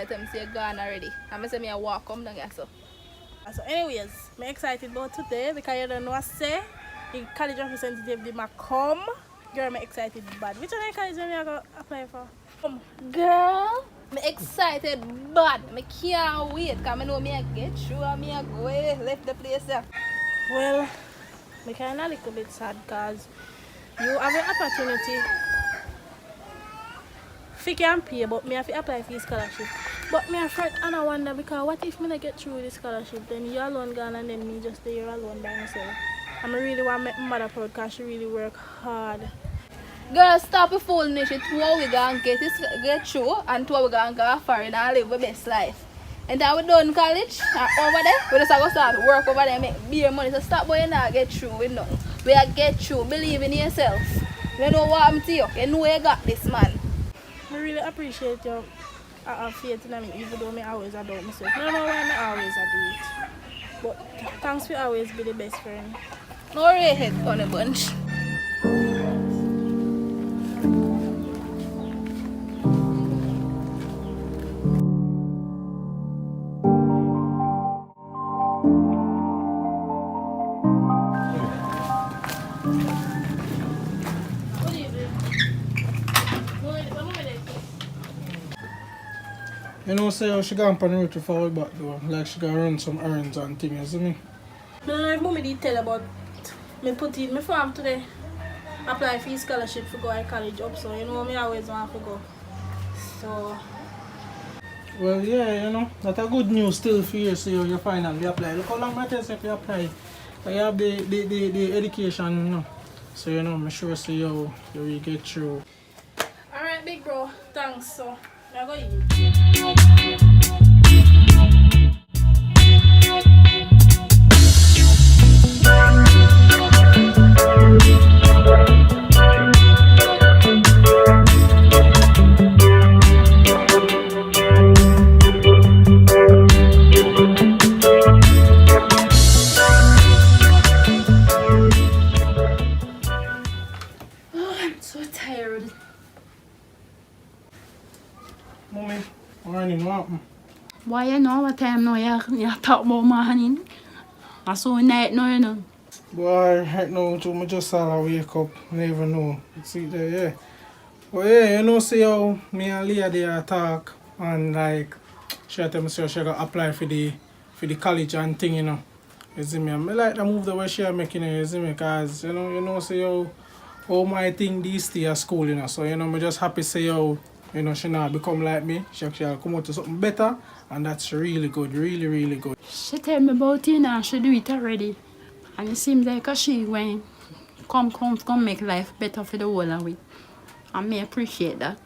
and tell me say you're gone already. And I say me I walk come down here so. So anyways, I'm excited about today because you don't know what I say. The college representative did come. Girl, I'm excited bad. Which other college am I going to apply for? Girl, I'm excited bad. I can't wait because I know me I get through and me I go left the place there. Well, I'm kind of a little bit sad because you have an opportunity if can pay, but me have to apply for the scholarship. But me afraid and I wonder because what if me not get through the scholarship, then you alone gone and then me just stay here alone by myself. And I really want to make my mother proud because she really work hard. Girl, stop your fooling. Two we gonna get through and two we gonna go foreign and live our best life. And then we done college over there, we just go start work over there and make beer money. So stop boy and not get through with nothing. We are get through, believe in yourself. You know what I'm to you. You know you got this, man. I really appreciate your faith in me, even though I always doubt myself. I don't know why I always do it. But thanks for always be the best friend. No redhead on a bunch. You know, say she gone on the road to forward back though. Like she gonna run some errands and things, you see me? No, if mommy did tell about me put in my farm today. Apply for scholarship for go to college up, so you know me always want to go. So Well yeah, you know, that's a good news still for you, so you finally apply. Look how long it takes if you apply. But you have the education, you know. So you know, I'm sure so you will get through. alright big bro, thanks. So I go eat. So tired. Mommy, morning, what happened? Why you know what time now you talk about morning? I saw night now, you know. Boy, right now, I just saw wake up, never know. See there, yeah. But yeah, you know, see how me and Leah they talk and like she tell me say she gonna apply for the college and thing, you know. You see me? I like the move the way she making it, you see me? Cause you know, see how my thing these stay at school, you know. So you know, me just happy say how you know she not become like me. She actually come out to something better, and that's really good, really good. She tell me about it and she do it already. And it seems like she when come make life better for the whole of it. And me appreciate that.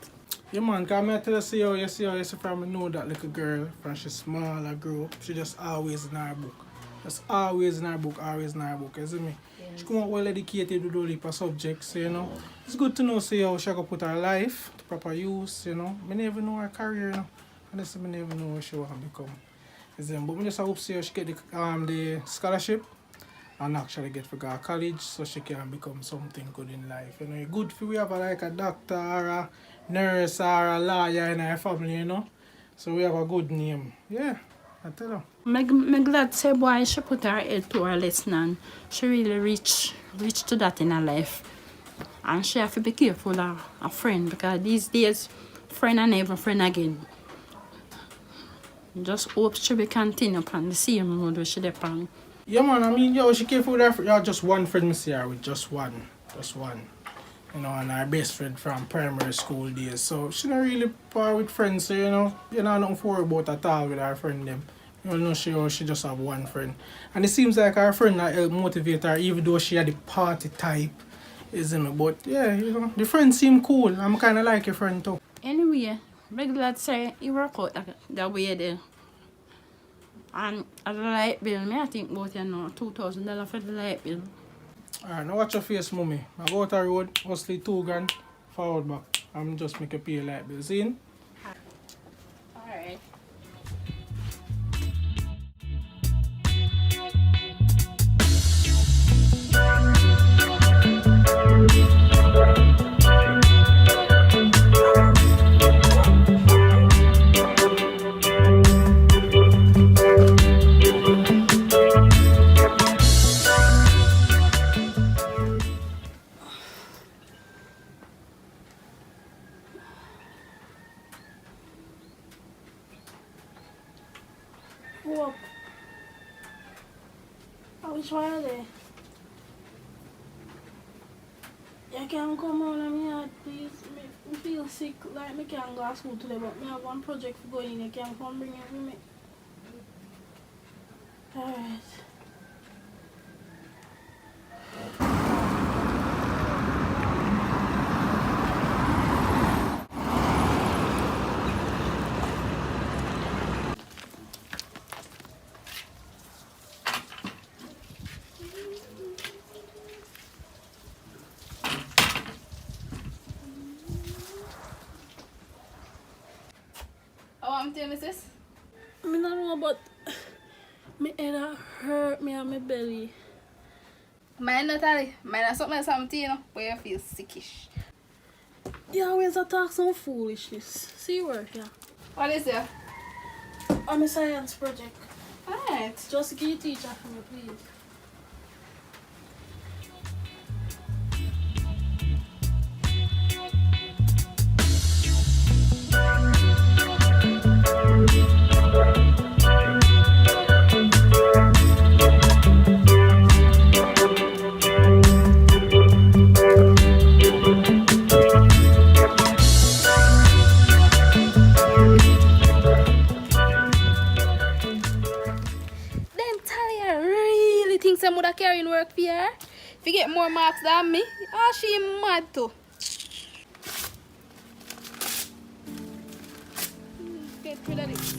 Yeah man, cause I tell you see how from me know that little girl from she small and grow up, she just always in her book. Just always in her book, you see me? Yes. She come out well educated with all the subjects, you know. It's good to know see how she can put her life to proper use, you know. I never know her career, you know. Honestly, I never know what she want to become. You see? But I just hope see how she get the scholarship and actually get to go to college so she can become something good in life. You know, it's good for we have like a doctor or a nurse or a lawyer in our family, you know. So we have a good name. Yeah, I tell you. I'm glad to say boy she put her head to her lesson and she really reach to that in her life. And she have to be careful of a friend because these days friend and never friend again. Just hope she will continue upon the same road where she depend. Yeah man, I mean, yo, she careful with her friend. Yeah, just one friend me see her with, just one. You know, and her best friend from primary school days. So she not really par with friends, so you know nothing to worry about at all with her friend them. You know, she just have one friend. And it seems like her friend that help motivate her even though she had the party type, isn't it? But yeah, you know, the friends seem cool. I'm kinda like your friend too. Anyway, regular say he work out that way there. And as a light bill, I think about $2,000 for the light bill. Alright, now watch your face, mommy. I go out the road, mostly $2,000 forward back. I'm just make a pay light bill. See? Alright. Go up. Oh, which one are they? You can come on and me yard, please. Me feel sick, like me can't go to school today, but me have one project for going in. You can come bring it with me. Alright. How am I missus? Me not know, but me head a hurt me and my belly. Mine not tally. Mine is something, you know, where you feel sickish. You always talk some foolishness. See work, yeah. What is it? I'm a science project. Alright. Just give teacher for me, please. Then Talia really thinks I'm would carrying work for her. If you get more marks than me, she mad too. Get rid of this.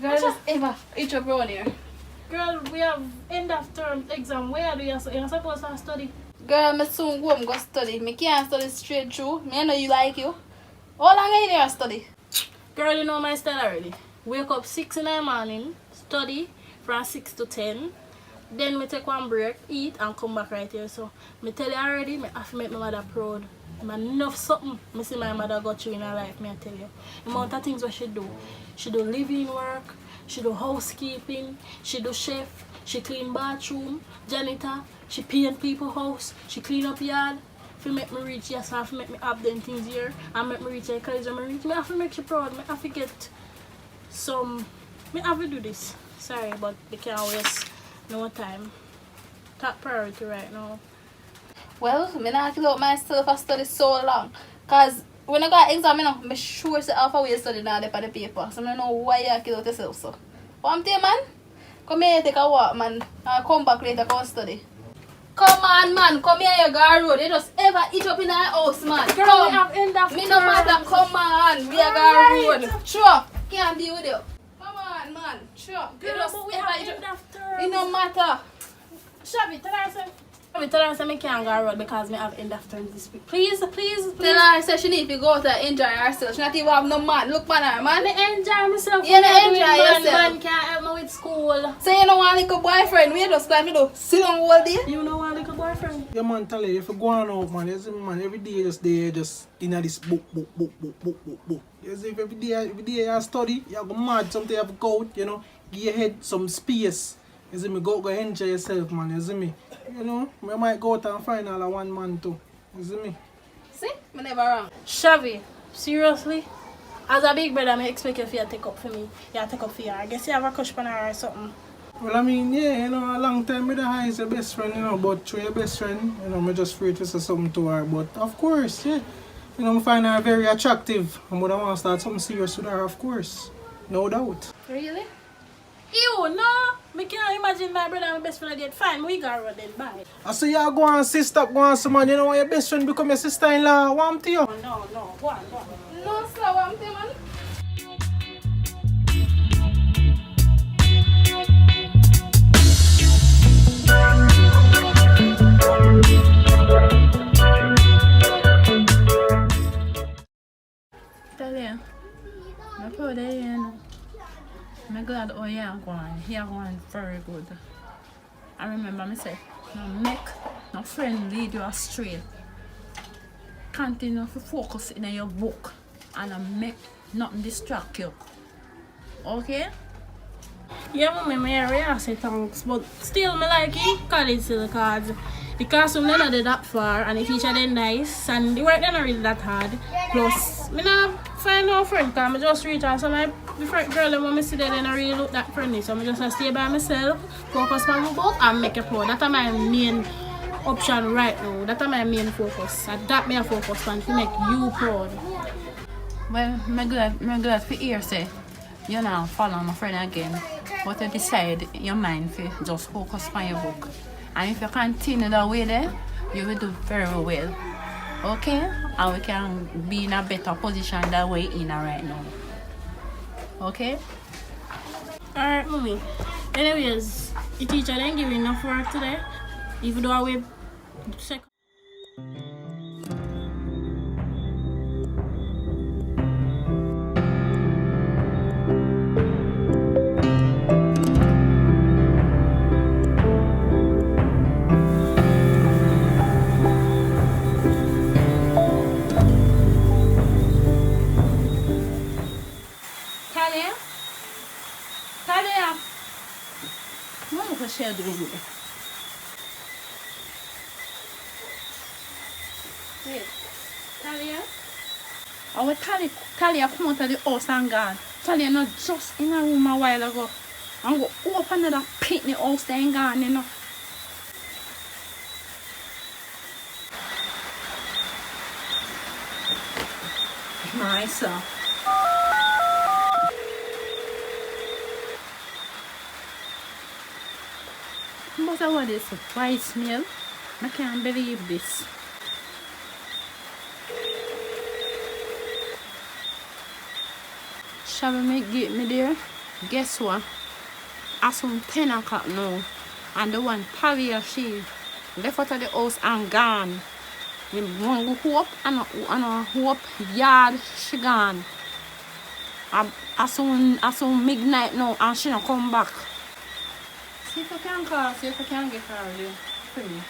Girl, just ever each up around here. Girl, we have end of term exam. Where do you supposed to study? Girl, me soon go and go study. Me can't study straight through. Me know you like you. How long are you there study? Girl, you know my style already. Wake up 6 in the morning, study from 6 to 10. Then me take one break, eat, and come back right here. So, me tell you already, me have to make my mother proud. Man, enough something me see my mother go through in her life, me I tell you. The amount of things what she do. She do living work, she do housekeeping, she do chef, she clean bathroom, janitor, she paint people house, she clean up yard. If you make me reach, yes, I have to make me have them things here, and make me reach her college when me reach. Me have to make you proud, me have to get some, me have to do this. Sorry, but we can't waste no time. Top priority right now. Well, me not kill out myself I study so long. Cause when I got exam, I'm sure say half a way study now on the paper. So I know why you kill out yourself so. What I'm telling man? Come here take a walk man. And come back later come study. Come on man, come here you go road. You just ever eat up in our house man. Girl, Come. we have end of Me no matter, come on. We are going road. Sure. Can't deal with you. Come on man. Sure. You Girl, just but we ever have eat end up. of term. It no matter. Shabby, tell her say. Shabby, tell her say me can't go road because me have end of term this week. Please, please, please. Tell her say she need to go out and enjoy herself. She not even have no man. Look man her man. Me enjoy myself. You don't Me enjoy man, yourself. Man can't help me with school. So you don't want like a boyfriend. We just time to do sit down all day. You know what, like a boyfriend? Yeah man, tell you, if you go on out man, you see me man, every day just there, just in this book. You see, if every day you study, you go mad, something you have to go out, you know, give your head some space. You see me, go enjoy yourself man, you see me. You know, we might go out and find all a one man too. You see me? See? Me never wrong. Shabby, seriously? As a big brother, I expect you to take up for me. You take up for you. I guess you have a crush on her or something. Well, I mean, yeah, you know, a long time with the high is your best friend, you know, but through your best friend, you know, I'm just afraid to say something to her. But of course, yeah, you know, I find her very attractive. And I want to start something serious with her, of course. No doubt. Really? Ew, no. I can't imagine my brother and my best friend get fine. We got run then bye. I say, you go on, sister, go on, someone, you know, your best friend become your sister-in-law. What am to you? No. Go on. No, sir. What I'm telling man. Tell you, I'm proud of you, you know. I'm glad oh yeah going. You're going very good. I remember me say, no make no friend lead you astray. Continue to focus in your book and make nothing distract you. Okay? Yeah, mommy, I say thanks, but still, me like it college still because the classroom they not dey that far and the teacher they nice and the work they not really that hard. Plus, me not find no friend because I just reach out. So my friend girl them when me see them, they not really look that friendly. So I just stay by myself, focus on my book and make a pro. That's my main option right now. That's my main focus. And that me a focus on to make you proud. Well, I'm glad for hear say you now follow my friend again. But you decide your mind to just focus on your book. And if you continue that way there, you will do very well. Okay? And we can be in a better position that way in right now. Okay? Alright, mommy. Anyways, the teacher didn't give you enough work today. Even though we second. Talia? Talia? What is she doing here? Wait, Talia? Our Talia come out of the house and gone. Talia not just in a room a while ago. And go open another picnic house there and gone, you know. Nice, sir. But I want this voicemail. I can't believe this. Shall we make get me there? Guess what? It's from 10 o'clock now. And the one Talia, she left out of the house and gone. We want to go hope and hope yard she gone. I saw midnight now and she not come back. See if I can call, see if I can get her there for me.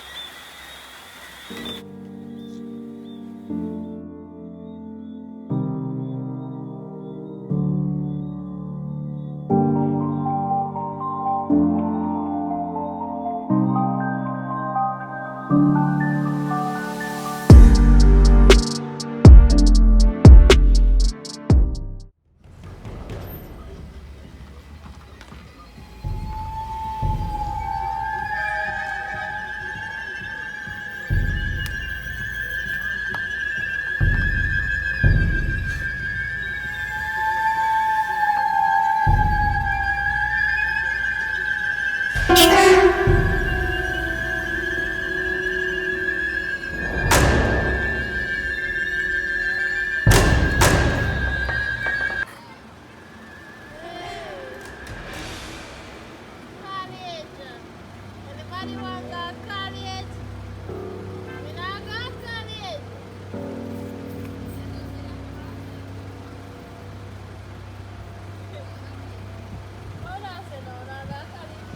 Anybody want to go college? We not go college. Hold on, say no, not go college.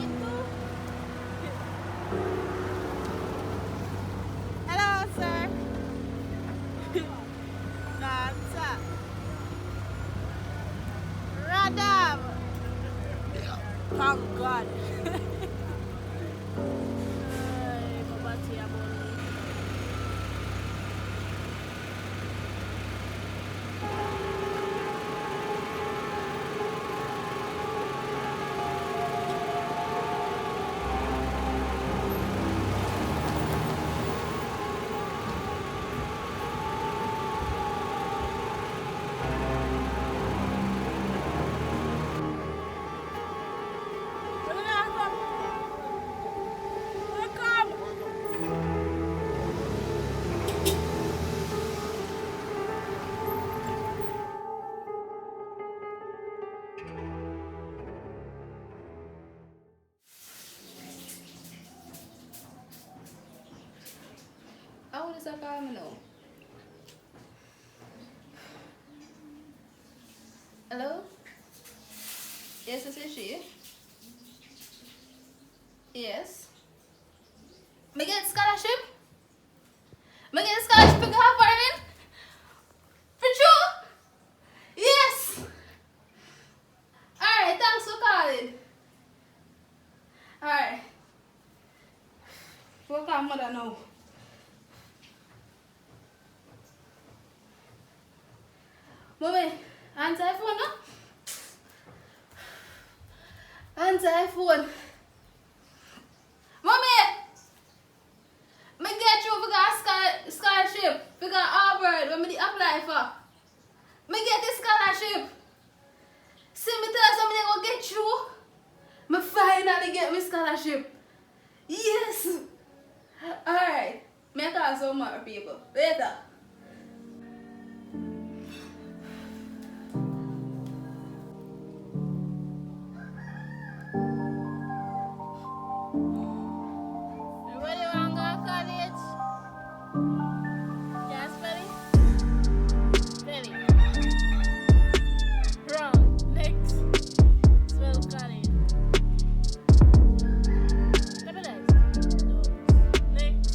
You too? Hello, sir. Nah, sir. Radam. Thank God. Ay, babati aboni. I want to say calm now. Hello? Yes, this is she. Yes. Me get scholarship? Me get scholarship for half foreign? For sure? Yes! Alright, thanks for calling. Alright. We'll call mother now. Mommy, answer your phone now? Answer your phone. Mommy! Me get you for scholarship. For Harvard, when me apply for. Me get the scholarship. See me tell somebody go get you. Me finally get my scholarship. Yes. Alright. Me call some more people. Later. Everybody want to go to college? Yes, Belly? Belly. Wrong. Next. Spell college. Capitalize. No. Next.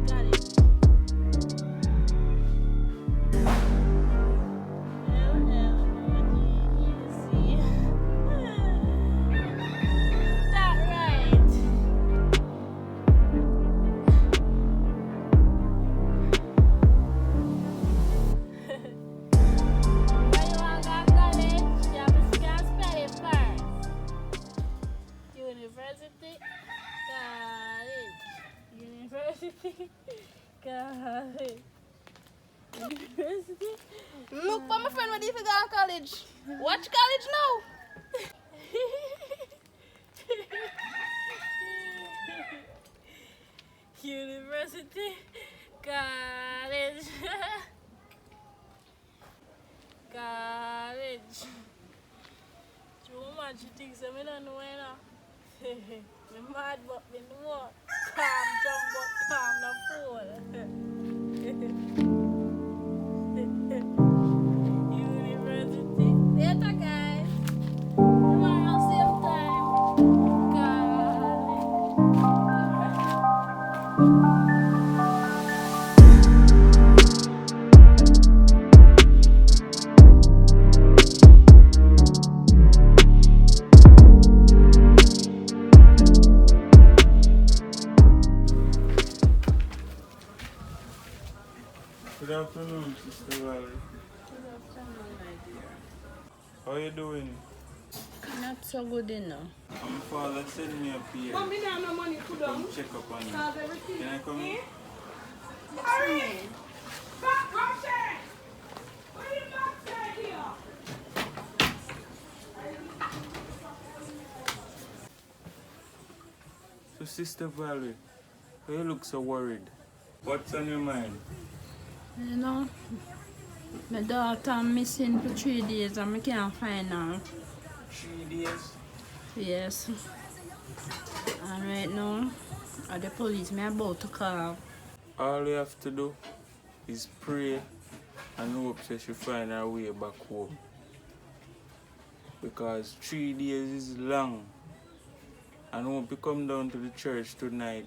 Got it. L-L-O-G-E-C. That right. When you want to go to college, you have to spell it first. University, college. University, college. University. Look for my friend when you go to college. Watch college now. University, college. College. Too much you think so me don't know now. Me mad but me know. Calm down but calm the fool. University. Later guys. Tomorrow same time. College. Good afternoon, Sister Valerie. Good afternoon, my dear. How are you doing? Not so good enough. My father sent me up here Mommy, I have no money to to come check up on you. have everything. Can I come in? Hurry! Back, Roger! What are you backside here? So, Sister Valerie, why you look so worried? What's on your mind? You know, my daughter missing for 3 days and I can't find her. 3 days? Yes. And right now, the police me about to call. All you have to do is pray and hope that she find her way back home. Because 3 days is long. And hope you come down to the church tonight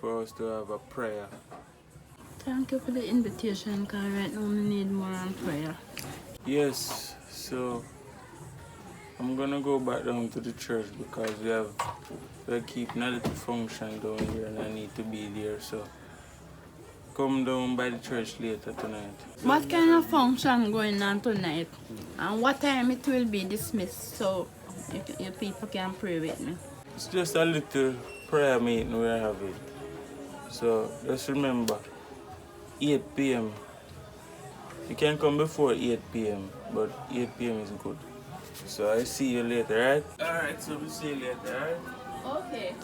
for us to have a prayer. Thank you for the invitation, because right now we need more on prayer. Yes, so I'm gonna go back down to the church because we're keeping a little function down here and I need to be there. So come down by the church later tonight. What kind of function going on tonight? And what time it will be dismissed so you people can pray with me? It's just a little prayer meeting we're having. So just remember, 8 p.m. You can come before 8 p.m. but 8 p.m. is good. So I see you later, right? Alright, so we'll see you later, alright? Okay.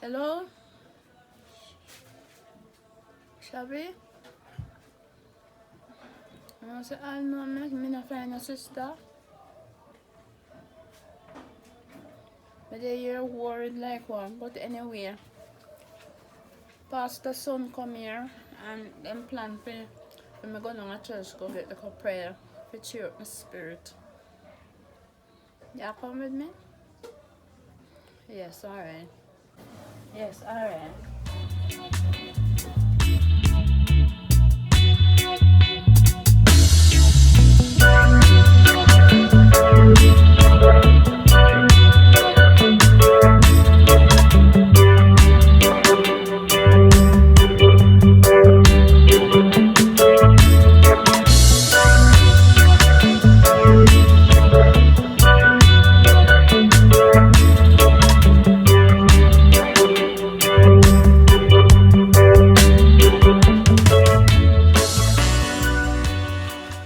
Hello? Shabby? And I said, I know, me not find your sister. But you're worried like one. But anyway, Pastor son come here and them plan for when I go down to church go get like a prayer for cheer up my spirit. You come with me? Yes, alright. Yes, alright.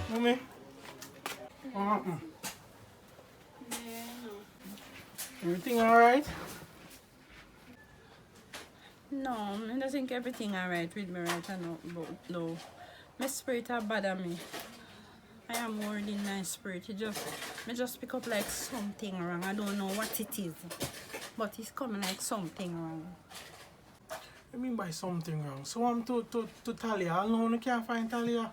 Mommy, what happened? Everything alright? No, I don't think everything alright with me right now, but no. My spirit a bother me. I am worried in my spirit. Me just pick up like something wrong. I don't know what it is. But it's coming like something wrong. I mean by something wrong. So I'm to Talia. I know you can't find Talia.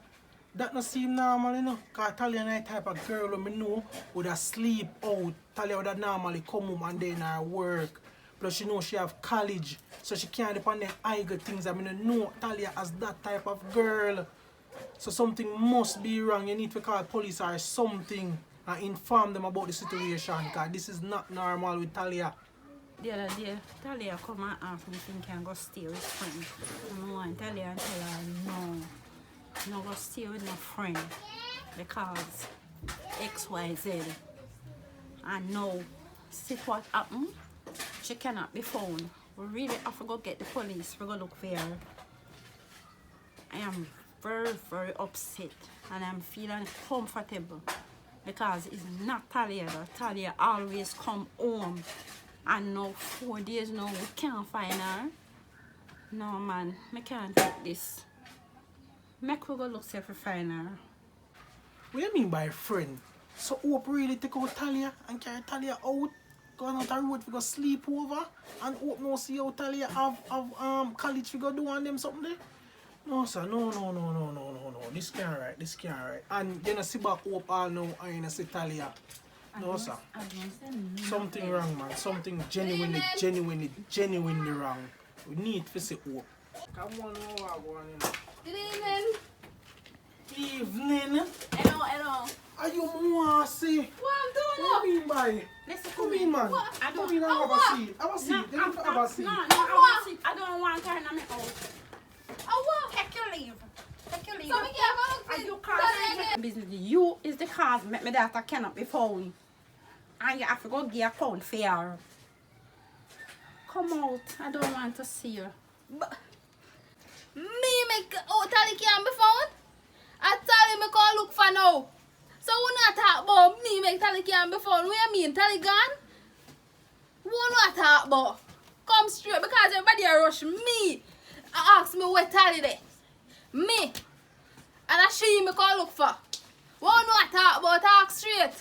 That not seem normal, you know. Because Talia is the type of girl who me know would have sleep out. Talia would have normally come home and then her work. Plus she know she have college. So she can't depend on the higher things. I mean, know Talia as that type of girl. So something must be wrong. You need to call police or something and inform them about the situation. Because this is not normal with Talia. The other day, Talia come and ask me if he can go stay with friend. And I want Talia and tell her no go stay with no friend because XYZ. And now, see what happened? She cannot be found. We really have to go get the police. We're going to look for her. I am very, very upset and I'm feeling comfortable because it's not Talia. Talia always come home. And now 4 days now we can't find her. No man, I can't take this. Make we go look see if we find her. What do you mean by friend? So Hope really take out Talia and carry Talia out? Going out the road to go sleep over? And Hope no see how Talia have college to go do on them something there? No sir, no. This can't right, this can't right. And you know see back Hope all now and you know see Talia. No sir. Something wrong man. Something genuinely wrong. We need to see Hope. Come on over, go on, you know. Good evening. Evening. Hello. Are you more see? What I'm doing What do you mean by? Listen, Come in, man. What? Come in and have a seat. Have a seat. They need to have a seat. I don't want her in my house. Oh, what? Take your leave. Take your leave. So we can't go look for And you Talia can't business. You is the cause make my daughter cannot be found. And you have to go get a pound for her. Come out. I don't want to see you. But me make Talia can't be found? I tell him I can't look for now. So we not talk about me make Talia can't be found. What you mean? Talia gone? We not talk about. Come straight because everybody rush me. I ask me where Talia there. Me. And I see me can't look for. We not talk about, talk straight.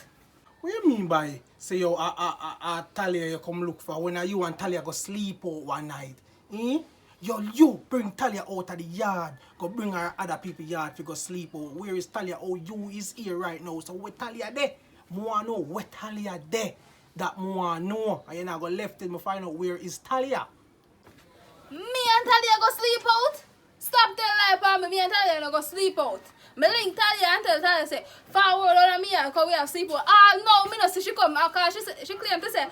What you mean by say yo Talia you come look for when you and Talia go sleep out one night? You bring Talia out of the yard, go bring her other people's yard to go sleep out. Where is Talia? Oh, you is here right now. So where Talia there? More know where Talia there. That more know. And you not go left it, me find out where is Talia. Me and Talia go sleep out? Stop telling lie about me and Talia no go sleep out. Me link Talia and tell Talia say, forward on me because we have sleep out. No, me no see she come because she claim to say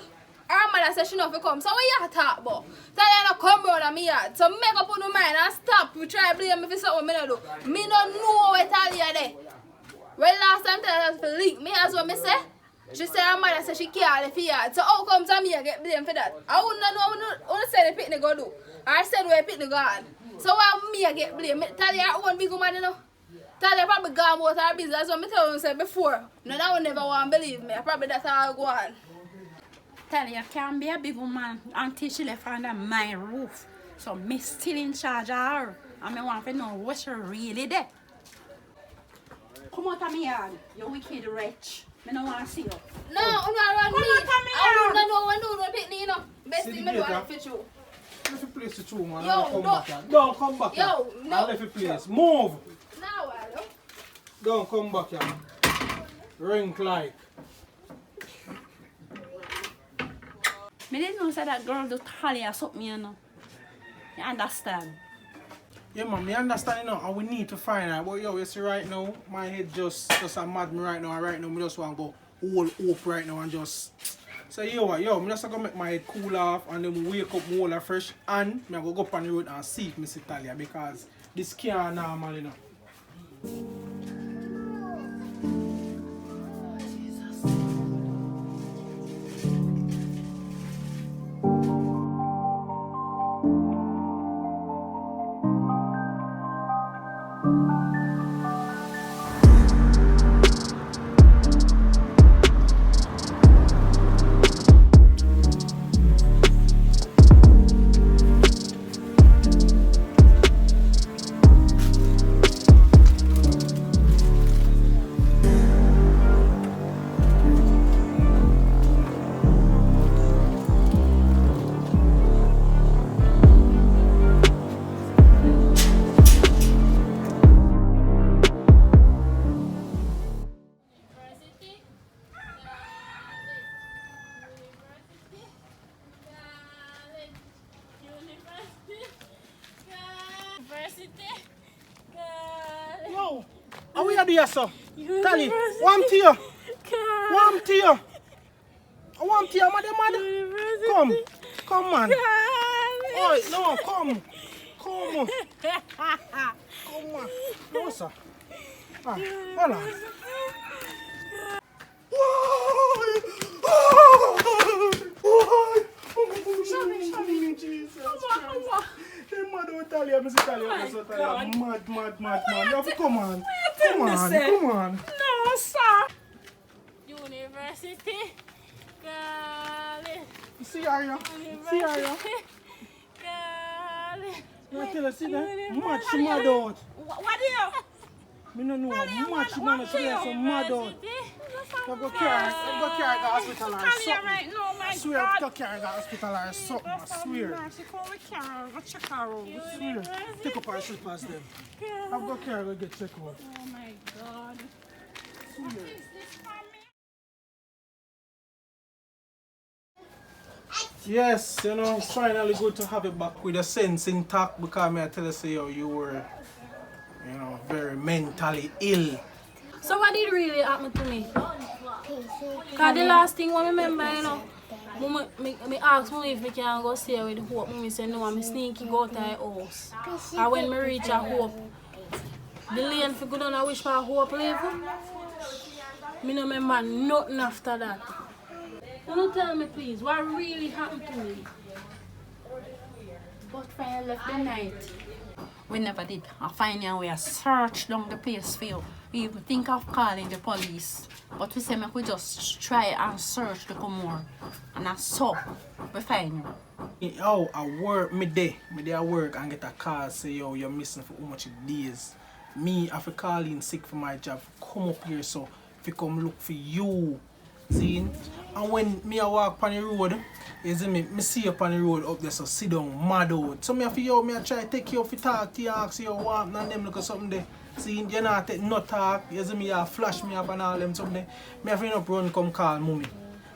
her mother said she not fi come. So what you talk about? Talia no come round on me yard. So make up on your mind and stop. We try blame me for something me no do. Me no know where Talia there. Well last time Talia for link me as what me say. She said her mother said she can't leave yard. So how comes me get blamed for that? I wouldn't know what say the picnic go do. I said where picnic go on. So why me get blamed? Talia her own big woman, you know. Talia probably gone about her business. That's what I told you before. No, that one never want to believe me. Probably that's how I go on. Talia can't be a big woman until she left under my roof. So me still in charge of her. And I want to know what she really did. Come out of me yard, you wicked wretch. I don't want to see you. No, I'm not around me. I don't know when do pick me, you know. Best See thing the I do, gate, I fit you. Let me place the true, man. Yo, I'll come no. back here. Don't come back here. Yo, no. I'll let you place. Move. Now, hello. Don't come back here. Ring like. I didn't know say that girl do tally or something, you know. You understand? Yeah, man, me understand, you know, and we need to find out. But yo, you see right now, my head just a mad me right now, and right now, me just want to go all up right now and just say, yo, what, yo, me just gonna make my head cool off and then we wake up more fresh and me go up on the road and see if me see Talia because this can't normal, you know. Yo, how we are there, sir? Tally, one to you. One to you. One to you, madam. Come, man. Oh, no, come. Come. Come on. No, sir. Ah, hold on. Jesus Christ. Hey, mad don't tell you, Mr. Talia, Mr. Talia. Mad, man. You have to come on. Come on. No, sir. University. Girl. See her. Girl. You tell her, see that? Mad, she mad out. What do you? Me no know. Mad, she mad out. She is so mad out. I go carry her to the hospital or something. Right now, my I swear, I go carry her to the hospital or something. I swear. She call me Carol. Go check her out. I swear. Take up her slippers then. I've got carry her to get checked out. Oh my God. Swear. Yes, you know, it's finally good to have you back with your sense intact because I tell you, say, you were, you know, very mentally ill. So what did really happen to me? Because the last thing I remember, you know, I asked me if I can go stay with Hope. I said no, I'm sneaky go to her house. And when I reach a Hope, the lane for go down and wish for Hope live. I don't remember nothing after that. Don't tell me please, what really happened to me? But when I left the night, we never did. I find a way to search down the place for you. We even think of calling the police. But we say we just try and search to come more. And I saw we find you. Yo, I work midday at work and get a call say yo you're missing for how much days. Me I have to call in sick for my job, come up here so if you come look for you. See? And when me I walk on the road, you see me see you on the road up there so sit down mad out. So me I feel me I try to take you off to talk to you, ask you what and them look at something there. See, you not take no talk, you see me you flash me up and all them something there. Me have to up run come call mommy.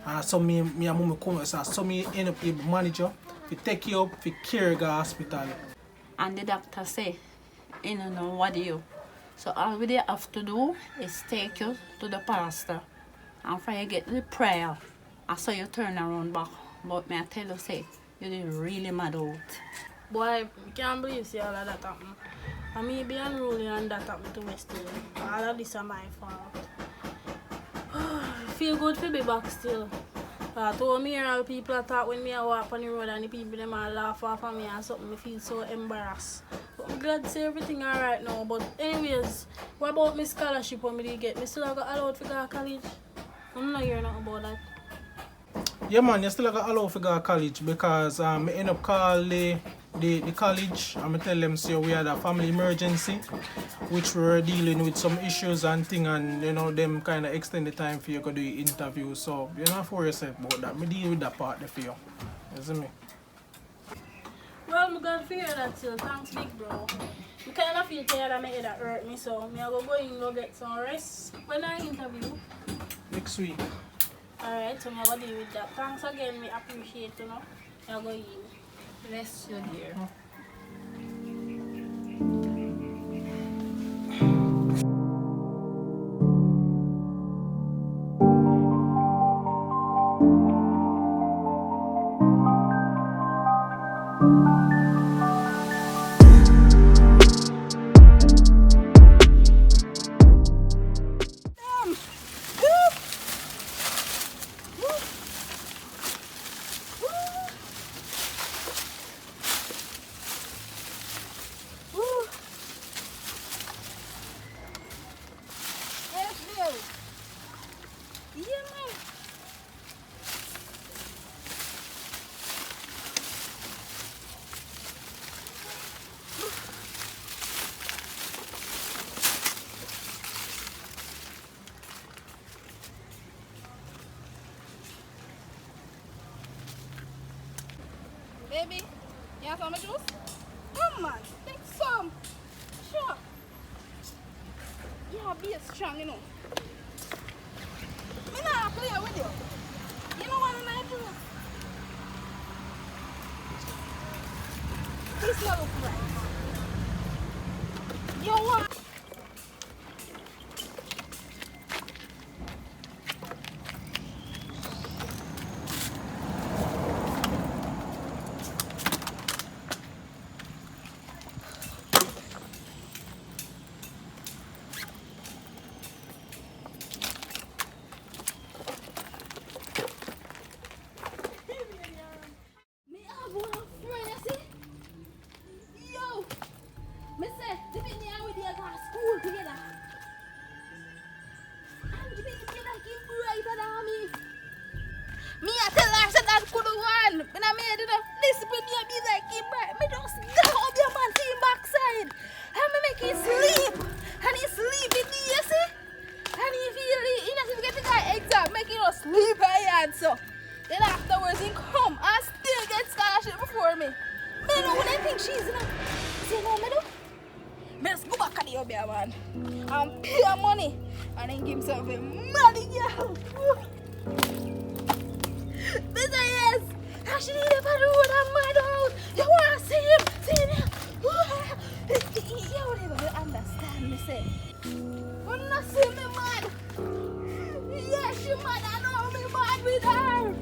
And so me and mommy come so me end up able manager to take you up to carry you to the hospital. And the doctor say, you don't know what do you. So all we have to do is take you to the pastor. And for you get the prayer, I saw you turn around back. But me I tell you, say, you did really mad out. Boy, I can't believe see all of that happen. And me be unruly and that happened to me still. All of this is my fault. Feel good to be back still. I told me all people talk when me I walk on the road and the people them all laugh off of me and something. I feel so embarrassed. But I'm glad to say everything alright now. But anyways, what about my scholarship when me did get? Me still got allowed to go to college? I'm not hearing nothing about that. Yeah man, you still got allowed to go to college because I end up calling the the college, I'm tell them say we had a family emergency, which we were dealing with some issues and thing, and you know them kind of extend the time for you to do the interview. So you don't have to worry yourself about that. Me deal with that part there for you. You see me? Well, I'm glad to hear that too. Thanks, big bro. I kind of feel tired and my head that hurt me, so I'm going to go in and go get some rest. When I interview. Next week. Alright, so I'm going to deal with that. Thanks again, I appreciate it, you know. I'm going in. Bless you, dear. Baby, you want some juice? Come on, take some. Sure. Yeah, be strong, you know. Me not play with you. You don't want my juice. This not look right. You want? Me have one friend, you see? Yo! Me say, Tiffany and we dey go to school together. And Tiffany feel like he's brighter than me. Me I tell her, say that could one. When I made it up, listen to me and be like him bright. Me just go up your man to him backside. And me make him sleep. And he sleep in the, you see? And he feel it. He not even get the guy exam, make him just sleep and so. Then afterwards he come and still get scholarship before me. Me know what I think she's in. See what me do? Me just go back at the other man and pay her money and then give himself a money girl. Me say yes. And she need a road and mad out. You want to see him? See him? You don't even understand me say. You not see me mad. Yes, she mad. I know me mad with her.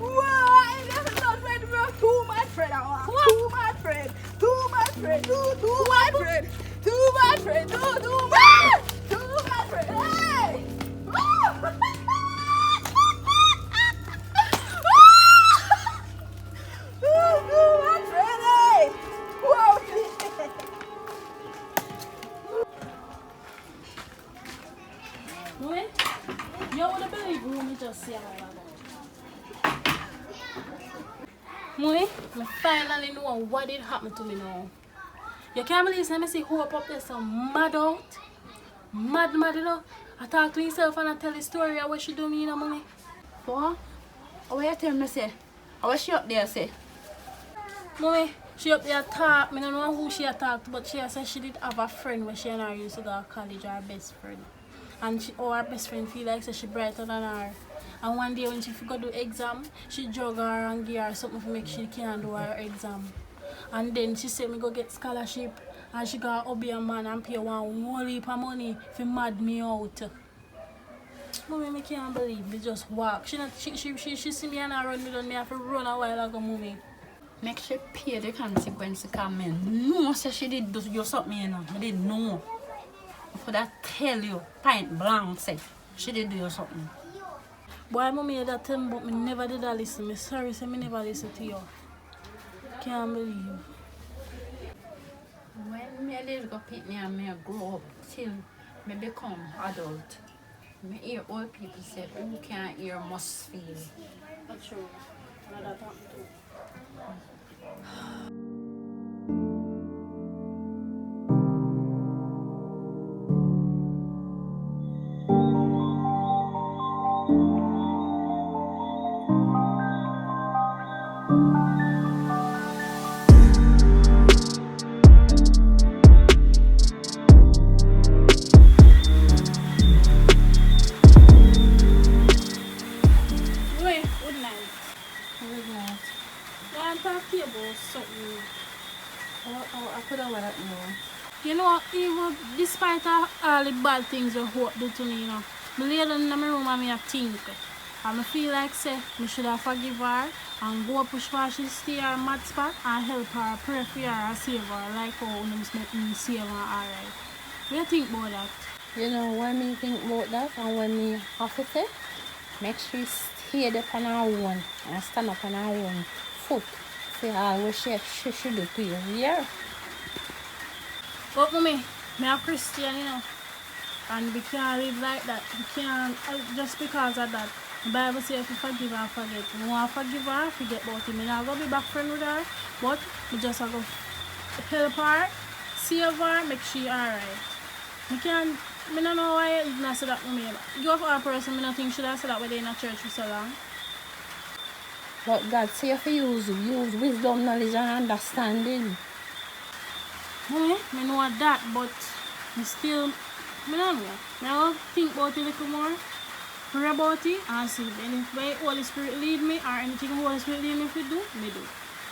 Why? That's not friend, bro. Too much friend. I want. Too much friend. Too much friend. Too much friend. Too much friend. Too much. Too much friend. Hey. Too much friend. Hey. Whoa. Wait, you would believe who me just see about. Moi, I finally know what did happen to me now. You can't believe me see hope up there so mad out. Mad, you know. I talk to myself and I tell the story of what she do me, you know, mommy. What? What you tell me say? What she up there say? Mommy, she up there talk. I don't know who she talked to, but she said she did have a friend where she and her used to go to college, her best friend. And she, her best friend feel like so she brighter than her. And one day when she forgot to do exam, she drug her and give her something to make she can do her exam. And then she said me go get scholarship and she got obey a man and pay one whole heap of money for mad me out. Mommy, I can't believe me just walk. She see me and I run me down, me have to run a while ago, mommy. Make she pay the consequences come in. No, say she did do you something, you know. I didn't know. For that tell you, point blank say, she did do you something. Boy, mommy that tell me, but me never did that listen. Me sorry, say me never listen to you. Can't believe. When me a little go pick me and me grow up till me become adult, me hear old people say, who can't hear must feel. That's true. Another talk too. even, despite all the bad things you hope do to me, you know, I lay down in my room and I think. And I feel like, say, I should have forgive her and go push her, she stay her mad spot and help her, pray for her and save her, like how them make me save her alright. What do you think about that? You know, when me think about that and when me have to say, make sure she stay there on her own and stand up on her own foot. See all what she should do to you. Yeah. But mommy, me a Christian, you know, and we can't live like that. We can't, just because of that. The Bible says if you forgive and forget. I want to forgive her, forget about him. I'm not going to be back friend with her, but I just have to help her, save her, make sure she's alright. I don't know why you didn't say that to me. You have a person, I don't think should have said that when they're in a church for so long. But God say if you use wisdom, knowledge and understanding. Mommy, I know that, but I still, I don't know. I will think about it a little more, pray about it, and see. And if the Holy Spirit lead me, or anything the Holy Spirit lead me to do, I do.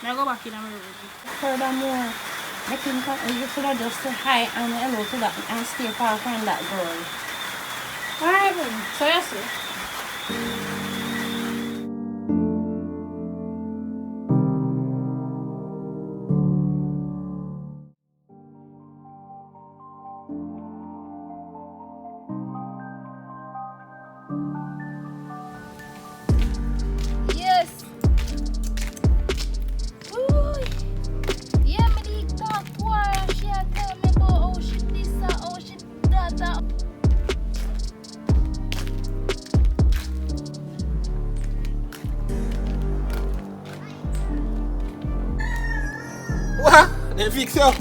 I go back in my room. Furthermore, I think you should have just say hi and hello to that and stay far from that girl. Alright, baby. So you see. Yes. Ooh. Yeah, me did talk to her and she had tell me about how she this and how she that and What? They fix you?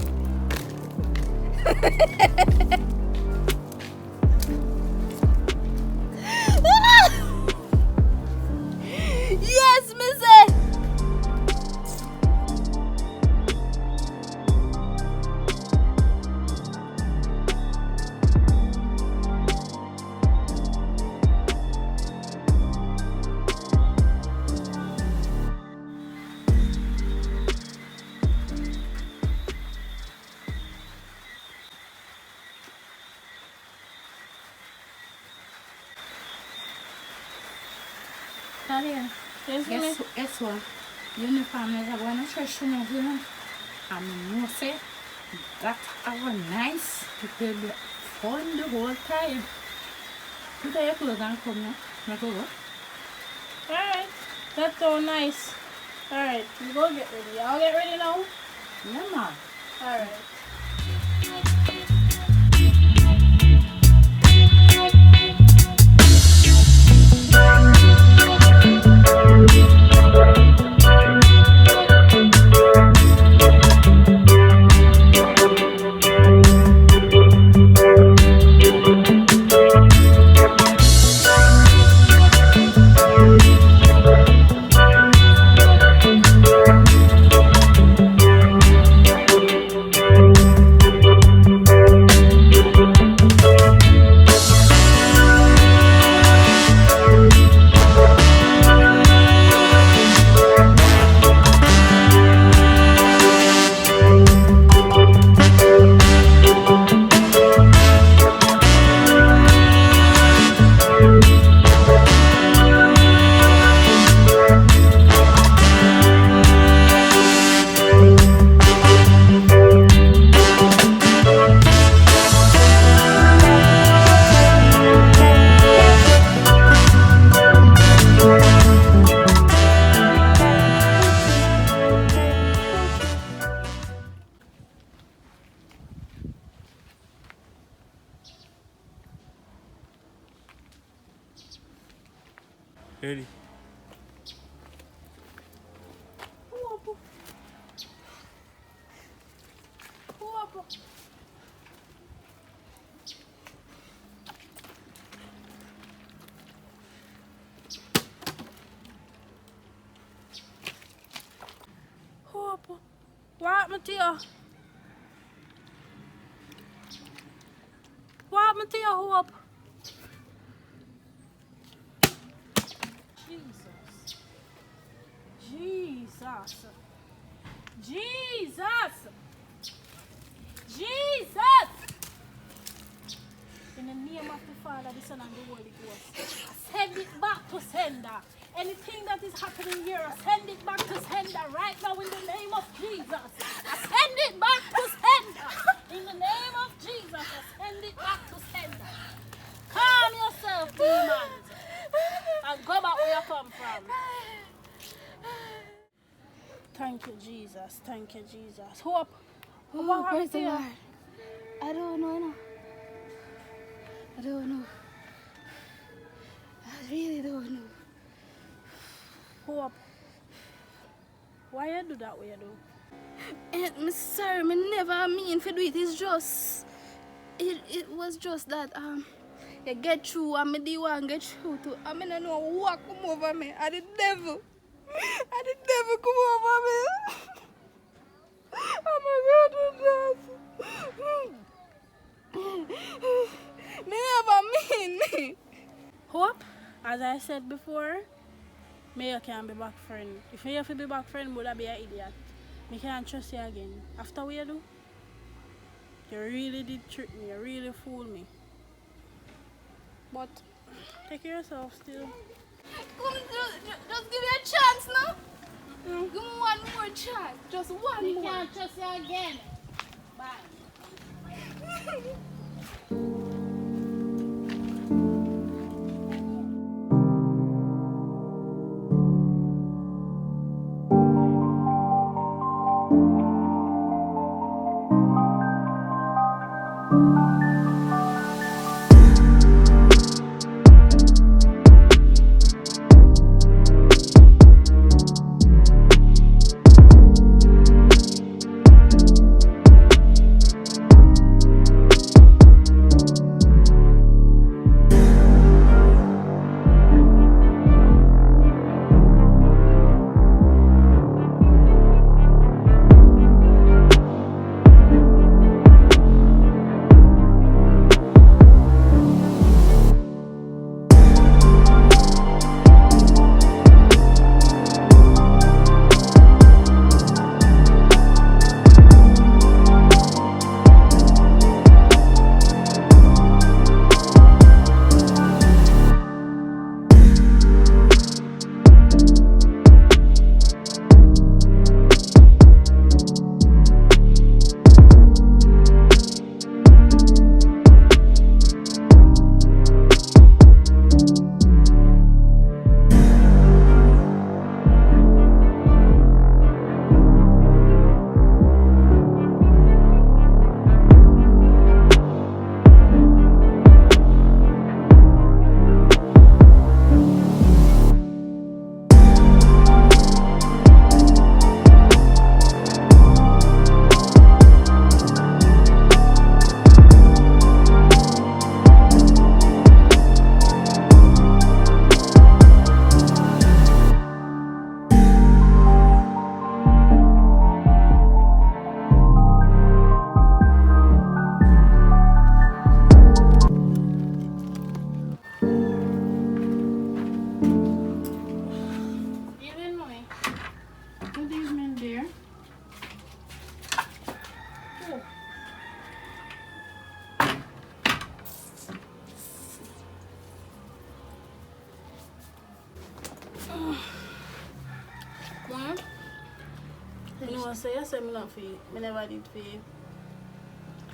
yes, me say. Talia, guess what? Uniform is going to trash in it, you know. And you say that our nice people be fun the whole time. Put your clothes and come now. Make go. Alright. That's so nice. Alright, you go get ready. I'll get ready now. Yeah, man. Alright. Ready? What happened to you? What happened to you, Hope? Jesus. Jesus. Jesus. Jesus. Son, and the Holy Ghost. Send it back to sender. Anything that is happening here, I send it back to sender right now in the name of Jesus. I send it back to sender. In the name of Jesus, I send it back to sender. Calm yourself, demons. And go back where you come from. Thank you, Jesus. Thank you, Jesus. Hope. Oh, praise the Lord. I don't know, no. I don't know. I really don't know. Hope. Why you do that way you do? I'm sorry, I never mean to do it. It's just, it was just that you get through and me the one get through too. I mean I know what come over me. I the devil. I the devil come over me. Oh my God, me never mean me. Hope, as I said before, me you can be back friend. If you have to be back friend, would I be an idiot? Me can't trust you again. After what you do, you really did trick me. You really fooled me. But take care of yourself still. Come, just give me a chance now. Give me one more chance. Just one Me more. can't trust you again. Bye. You know, so you say me not feel, me never did feel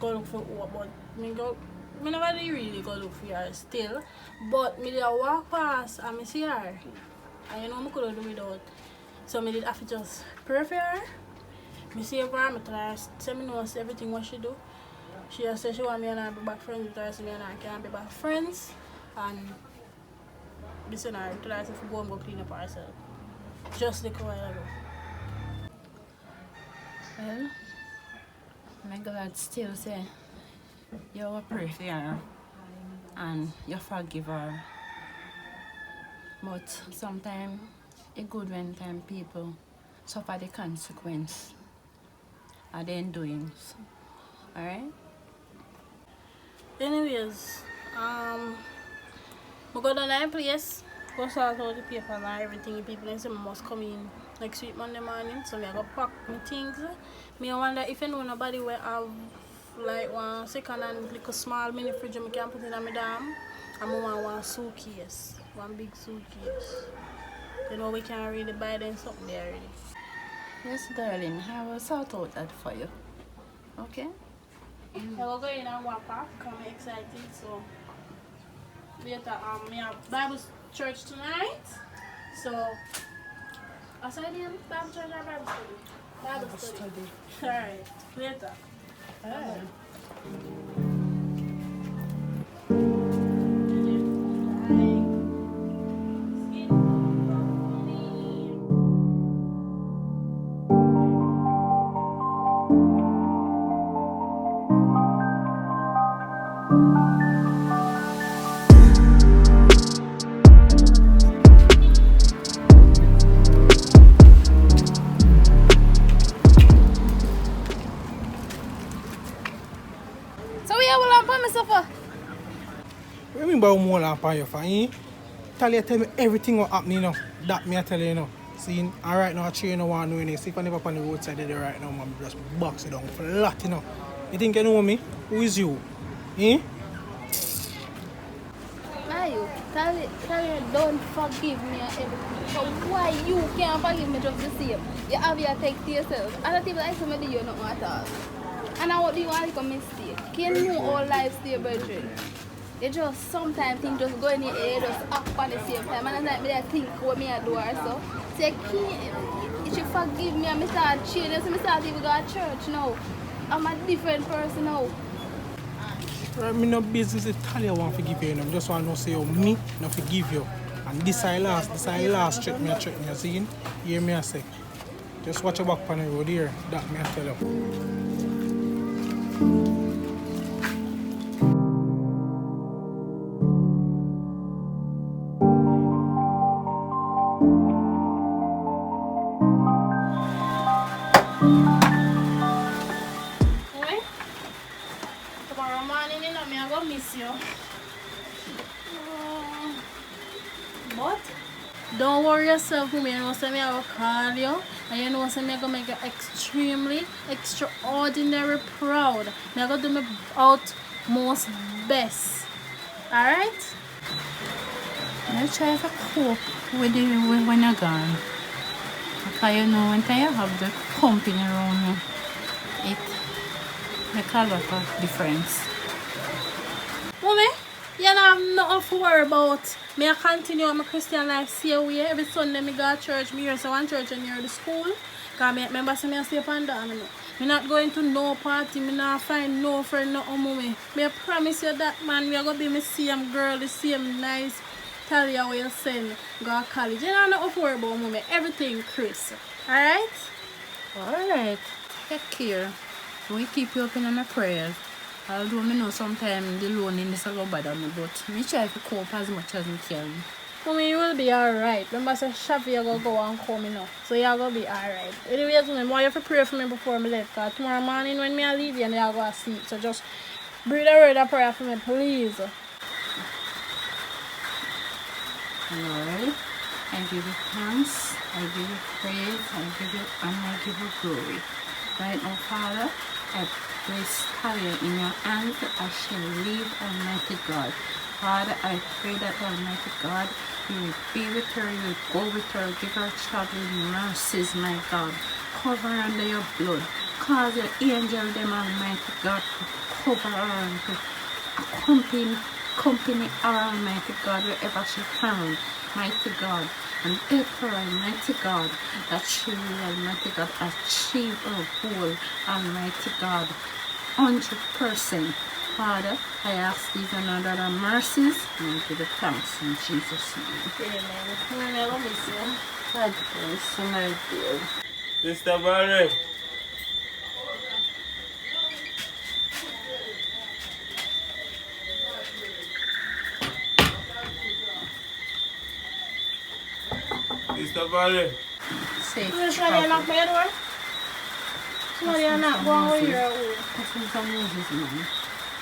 go look for her, but me never did really go look for her still. But me did walk past and me see her. And you know me couldn't do without. So me did have to just pray for her. Me see her, me tell her, say me know everything what she do. She just said she want me and her be back friends with her, so me and her can be back friends. And listen her, tell her to go and go clean up herself. Just like a while ago. Well, my God still say you will pray for her and you forgive her. But sometimes it's good when time people suffer the consequence of their doings. Alright? Anyways, I go down to the place, go sort out the paper and everything. People and say I must come in next week Monday morning, so I go pack my things. I wonder if you know nobody will have like one second and little small mini fridge I can put in my dam. And I want one suitcase. One big suitcase. You know we can really buy them something there already. Yes, darling, I will sort out that for you. Okay? I will go in and walk back. I'm excited. So later we have Bible church tonight. So I said Bible church or Bible study? Bible study. Alright, later. Alright. So we have a lamp on myself. What do you mean by more lamp on your phone? Tell me everything what happening now. That me I tell you now. See, alright now I train no one knowing it. See if I never on the roadside there right now, man, just box it down flat, you know. You think you know me? Who is you? Eh? Why you? Tell you don't forgive me and everything. So why you can't forgive me just the same? You have your take to yourself. I don't even like somebody you know at all. And I what do you want to make a mistake? Can you know all lives to your brethren? You just sometimes things just go in your head, just up at the same time. And I like think what me I do or so. So you should forgive me and I start changing. So I start even go to church now. I'm a different person now. Right, me no business if Talia want to forgive you. I just want to say me no forgive you. And this I last trick me, see? Hear me I say. Just watch your back on the road here. That me I tell you. Tomorrow morning, you know, I'm going to miss you. But don't worry yourself, mommy. You know, say me I will call you. And you know, say me I going to make you extremely, extraordinary proud. Me I going to do my utmost best. Alright? I'll try to cope with it when you're gone. Because you know, when you have the company around you, it makes a lot of difference. Mommy, you don't have nothing to worry about. Me I continue my Christian life same way. Every Sunday I go to church. Me here so one church near the school. Because I remember say me I stay upon that. I'm not going to no party. I'm not find no friend, no mommy. I promise you that, man. We are going to be the same girl, the same nice Talia where you send go to college. You don't have nothing to worry about, mommy. Everything Chris. Alright? Alright, take care. We keep you up in my prayers. Although I know sometimes the loneliness will bother me, but I try to cope as much as I can. Mommy, you will be alright. Remember, say Shafi, you're going to go and come now. So you're going to be alright. Anyways, mommy, you have to pray for me before I leave. Because tomorrow morning when I leave you, you're going to sleep. So just breathe a word of prayer for me, please. Lord, I give you thanks, I give you praise, I give you honor, I give you glory. Right now, Father, I place Talia in your hands as she leave, Almighty God. Father, I pray that Almighty God, you will be with her, you will go with her, give her traveling mercies, my God. Cover her under your blood. Cause your angel, them Almighty God, to cover her and to accompany her, Almighty God, wherever she can, mighty God. And help her, Almighty God, that she will, Almighty God, achieve her goal, Almighty God, 100%. Father, I ask these and other mercies, and I give you thanks in Jesus' name. Amen. I love you. God bless you, my dear. Sister Barry. Sister Barry. Safe. You sure you're not my door? No, you're not going where you're at. This is the Moses, man.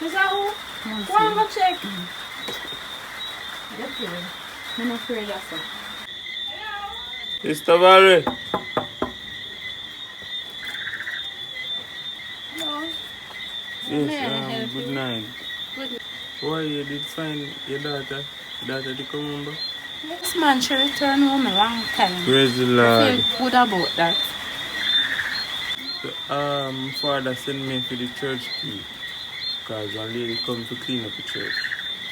Is that who? Moses. Go and go check. Get here. I'm not afraid of you. Sister Barry. No. Yes, good night. Good. Why you did find your daughter? Your daughter did come home back? Yes, man, she returned home a long time. Praise the I Lord. feel good about that. So, Father sent me for the church key. Because one lady come to clean up the church.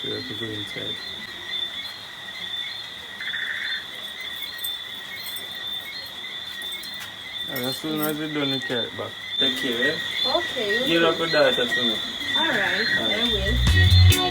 So you have to go inside. And as soon as you done, you carry it back. Take care, eh? Okay. Give up your daughter to me. Alright, I will.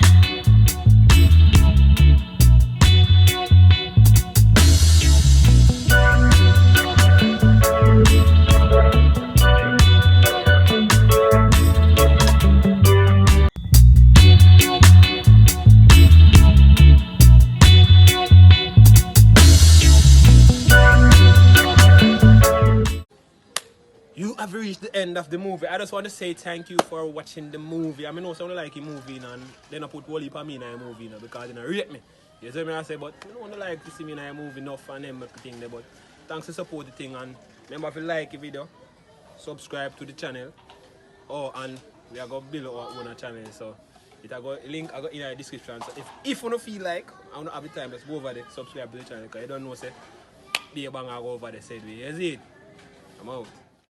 You have reached the end of the movie. I just want to say thank you for watching the movie. I mean, know someone like a movie, and then I put whole heap of me in a movie because you know rate me. You see me I say, but you don't want to like to see me in a movie enough and them thing there. But thanks for support the thing, and remember if you like the video, subscribe to the channel. Oh, and we are going to build our own channel, so it I got link I got in the description. So if you don't feel like I don't have the time, just go over there, subscribe to the channel because you don't know say be a bang I go over there said we. You see it? I'm out.